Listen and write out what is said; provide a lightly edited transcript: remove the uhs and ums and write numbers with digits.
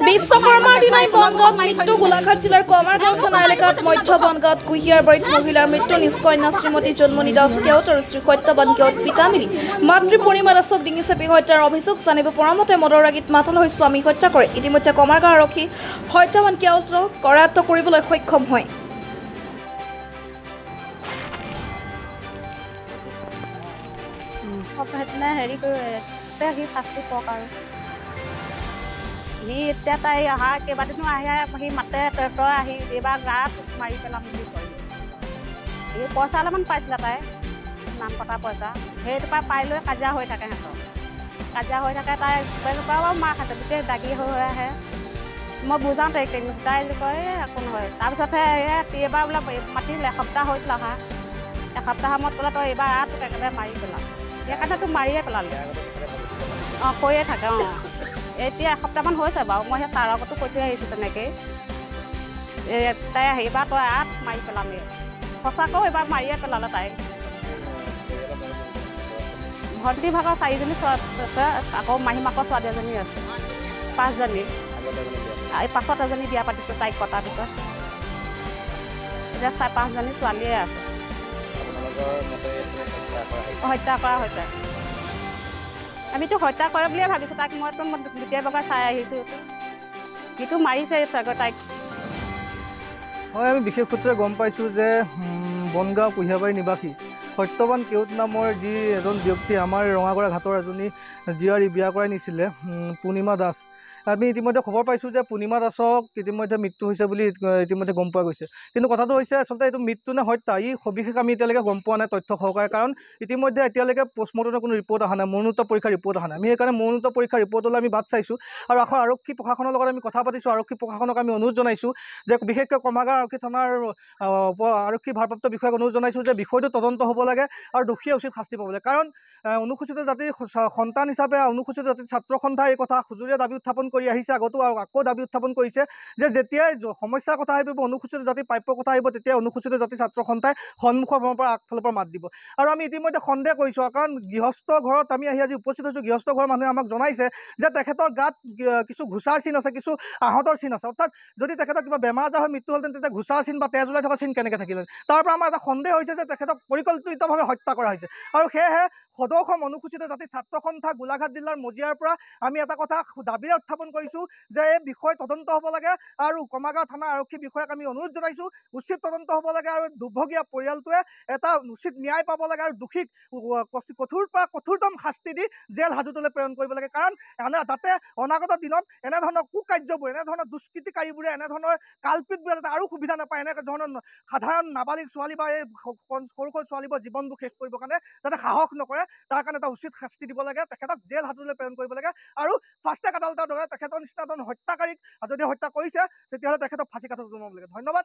বিশ্বকৰ্মাৰ দিনাই বনগাঁৱত মৃত্যু গোলাঘাট জিলাৰ কমাৰগাঁও থানা এলেকাত মধ্য বনগাঁৱত কুঁহিয়াৰ বাৰীত মহিলাৰ মৃত্যু নিজ কন্যা শ্ৰীমতী জন্মনী দাস কেওট আৰু শ্ৰী সত্যবান কেওট পিতা মিলি মাতৃ পূৰ্ণিমা দাসক ডিঙি চেপি হত্যাৰ অভিযোগ জানিব পৰা মতে মদৰ ৰাগিত মাতাল হৈ স্বামী হত্যা কৰে। ইতিমধ্যে কমাৰগাঁও আৰক্ষী সত্যবান কেওটক কৰায়ত্ব কৰিবলৈ সক্ষম হয়। এতিয়া তাই অহা কেইবাদিনো আহি সি মাতে তই আহি এইবাৰ গাত মাৰি পেলাম বুলি কয়। এই পইচা অলপমান পাইছিলে তাই নাম কটা পইচা, সেইটোৰ পৰা পাই লৈ কাজিয়া হৈ থাকে সিহঁতৰ। কাজিয়া হৈ থাকে তাই বাৰু মাৰ খাইছে, গোটেই দাগি হৈ আহে। মই বুজাওঁ তাইক তাই কয় একো নহয়। তাৰপিছতহে এইবাৰ বোলে মাতিলে এসপ্তাহ হৈছিল অহা, এসপ্তাহৰ মূৰত বোলে তই এইবাৰ তোক একেবাৰে মাৰি পেলাম, সেইকাৰণে তোক মাৰিয়ে পেলালি। অঁ কৈয়ে থাকে। অঁ এতিয়া এসপ্তাহমান হৈছে বাৰু, মই সেই ছাৰৰ আগতো কৈ থৈ আহিছোঁ তেনেকৈয়ে। তাই এইবাৰ তই মাৰি পেলামেই, সঁচাকৈও এইবাৰ মাৰিয়ে পেলালে তাইক। ভণ্টি ভাগৰ 4জনী আছে, আকৌ মাহী মাকৰ ছোৱালী এজনী আছে, 5জনী। এই পাছত এজনী বিয়া পাতিছে তাইক কটাৰ পিছত। এতিয়া 5জনী ছোৱালীয়ে আছে। হত্যা কৰা হৈছে। আমিতো হত্যা কৰে বুলিয়ে ভাবিছোঁ তাইক। মইতো গোটেই বগাই চাই আহিছোঁ, সিটো মাৰিছে চাগৈ তাইক। হয়, আমি বিশেষ সূত্ৰে গম পাইছোঁ যে বনগাঁও কুঁহিয়াবাৰী নিবাসী সত্যবান কেওট নামৰ যি এজন ব্যক্তি আমাৰ ৰঙাগড়া ঘাটৰ এজনী জীয়াৰী বিয়া কৰাই নিছিলে, পূৰ্ণিমা দাস। আমি ইতিমধ্যে খবৰ পাইছোঁ যে পূৰ্ণিমা দাসক ইতিমধ্যে মৃত্যু হৈছে বুলি ইতিমধ্যে গম পোৱা গৈছে। কিন্তু কথাটো হৈছে আচলতে এইটো মৃত্যু নে হত্যা, ই সবিশেষ আমি এতিয়ালৈকে গম পোৱা নাই তথ্য সহকাৰে। কাৰণ ইতিমধ্যে এতিয়ালৈকে পষ্টমৰ্টমৰ কোনো ৰিপৰ্ট অহা নাই, মৰণোত্তৰ পৰীক্ষাৰ ৰিপৰ্ট অহা নাই। আমি সেইকাৰণে মৰণোত্তৰ পৰীক্ষাৰ ৰিপৰ্টলৈ আমি বাট চাইছোঁ। আৰু আকৌ আৰক্ষী প্ৰশাসনৰ লগত আমি কথা পাতিছোঁ। আৰক্ষী প্ৰশাসনক আমি অনুৰোধ জনাইছোঁ যে বিশেষকৈ কমাৰগাঁও আৰক্ষী থানাৰ আৰক্ষী ভাৰপ্ৰাপ্ত বিষয়াক অনুৰোধ জনাইছোঁ যে বিষয়টো তদন্ত হ'ব লাগে আৰু দোষীয়ে উচিত শাস্তি পাব লাগে। কাৰণ অনুসূচিত জাতিৰ সন্তান হিচাপে অনুসূচিত জাতিৰ ছাত্ৰ সন্থাই এই কথা সুজুৰীয়া দাবী উত্থাপন কৰি আহিছে, আগতো আকৌ দাবী উত্থাপন কৰিছে যে যেতিয়াই সমস্যাৰ কথা আহিব, অনুসূচিত জাতিৰ প্ৰাপ্যৰ কথা আহিব, তেতিয়া অনুসূচিত জাতিৰ ছাত্ৰ সন্থাই সন্মুখৰ পৰা আগফালৰ পৰা মাত দিব। আৰু আমি ইতিমধ্যে সন্দেহ কৰিছোঁ, কাৰণ গৃহস্থ ঘৰত আমি আজি উপস্থিত হৈছোঁ। গৃহস্থ ঘৰৰ মানুহে আমাক জনাইছে যে তেখেতৰ গাত কিছু ঘোচাৰ চিন আছে, কিছু আহতৰ চিন আছে। অৰ্থাৎ যদি তেখেতৰ কিবা বেমাৰ আজাৰ হৈ মৃত্যু হ'লহেঁতেন তেতিয়া ঘোচাৰ চিন বা তেজ ওলাই থকা চিন কেনেকৈ থাকিলে। তাৰ পৰা আমাৰ এটা সন্দেহ হৈছে যে তেখেতক পৰিকল্পিতভাৱে হত্যা কৰা হৈছে। আৰু সেয়েহে সদৌ অনুসূচিত জাতিৰ ছাত্ৰ সন্থা গোলাঘাট জিলাৰ মজিয়াৰ পৰা আমি এটা কথা দাবীৰে উত্থাপন কৰিছোঁ যে এই বিষয় তদন্ত হ'ব লাগে। আৰু কমাৰগাঁও থানা আৰক্ষী বিষয়াক আমি অনুৰোধ জনাইছোঁ উচিত তদন্ত হ'ব লাগে আৰু দুৰ্ভগীয়া পৰিয়ালটোৱে এটা উচিত ন্যায় পাব লাগে আৰু দোষীক কঠোৰ পৰা কঠোৰতম শাস্তি দি জেল হাজতলৈ প্ৰেৰণ কৰিব লাগে। কাৰণ যাতে অনাগত দিনত এনেধৰণৰ কুকাৰ্যবোৰ, এনেধৰণৰ দুষ্কৃতিকাৰীবোৰে, এনেধৰণৰ কালপিতবোৰে যাতে আৰু সুবিধা নাপায়, এনেধৰণৰ সাধাৰণ নাবালিক ছোৱালী বা এই সৰু সৰু ছোৱালীবোৰ জীৱনবোৰ শেষ কৰিবৰ কাৰণে যাতে সাহস নকৰে, তাৰ কাৰণে এটা উচিত শাস্তি দিব লাগে। তেখেতক জেল হাজতলৈ প্ৰেৰণ কৰিব লাগে আৰু ফাষ্ট ট্ৰেক আদালতৰ দৰে তেখেতৰ নিচিনা এজন হত্যাকাৰীক যদি হত্যা কৰিছে তেতিয়াহ'লে তেখেতক ফাঁচী কাঠত উলমাব লাগে। ধন্যবাদ।